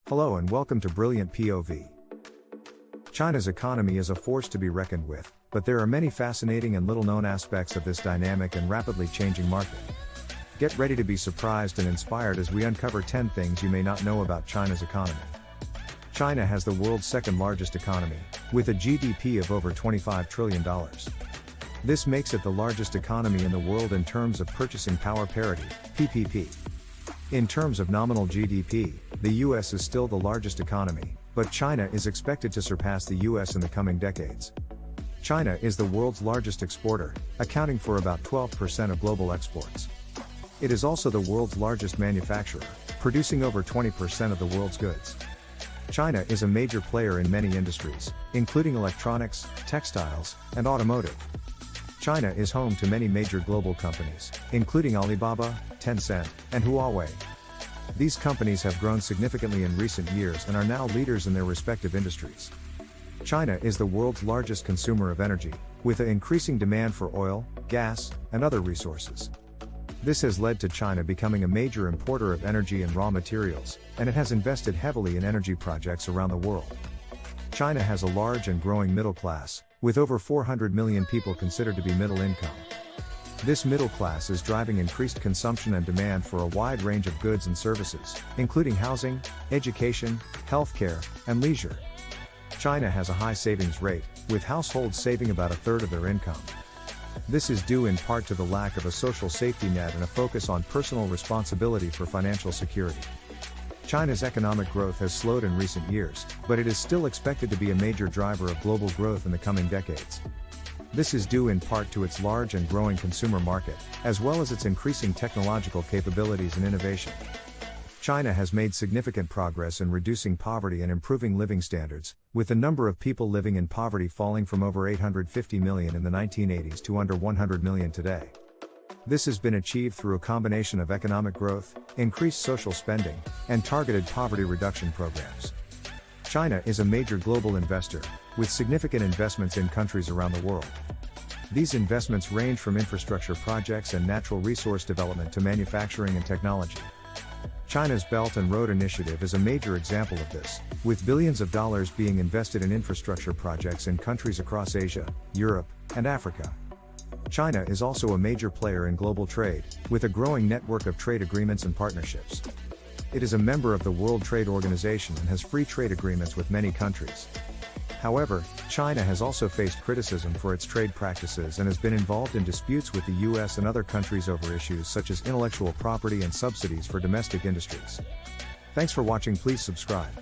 Hello and welcome to Brilliant POV. China's economy is a force to be reckoned with, but there are many fascinating and little-known aspects of this dynamic and rapidly changing market. Get ready to be surprised and inspired as we uncover 10 things you may not know about China's economy. China has the world's second-largest economy, with a GDP of over $25 trillion. This makes it the largest economy in the world in terms of purchasing power parity, PPP. In terms of nominal GDP, the US is still the largest economy, but China is expected to surpass the US in the coming decades. China is the world's largest exporter, accounting for about 12% of global exports. It is also the world's largest manufacturer, producing over 20% of the world's goods. China is a major player in many industries, including electronics, textiles, and automotive. China is home to many major global companies, including Alibaba, Tencent, and Huawei. These companies have grown significantly in recent years and are now leaders in their respective industries. China is the world's largest consumer of energy, with an increasing demand for oil, gas, and other resources. This has led to China becoming a major importer of energy and raw materials, and it has invested heavily in energy projects around the world. China has a large and growing middle class, with over 400 million people considered to be middle income. This middle class is driving increased consumption and demand for a wide range of goods and services, including housing, education, healthcare, and leisure. China has a high savings rate, with households saving about a third of their income. This is due in part to the lack of a social safety net and a focus on personal responsibility for financial security. China's economic growth has slowed in recent years, but it is still expected to be a major driver of global growth in the coming decades. This is due in part to its large and growing consumer market, as well as its increasing technological capabilities and innovation. China has made significant progress in reducing poverty and improving living standards, with the number of people living in poverty falling from over 850 million in the 1980s to under 100 million today. This has been achieved through a combination of economic growth, increased social spending, and targeted poverty reduction programs. China is a major global investor, with significant investments in countries around the world. These investments range from infrastructure projects and natural resource development to manufacturing and technology. China's Belt and Road Initiative is a major example of this, with billions of dollars being invested in infrastructure projects in countries across Asia, Europe, and Africa. China is also a major player in global trade, with a growing network of trade agreements and partnerships. It is a member of the World Trade Organization and has free trade agreements with many countries. However, China has also faced criticism for its trade practices and has been involved in disputes with the US and other countries over issues such as intellectual property and subsidies for domestic industries. Thanks for watching. Please subscribe.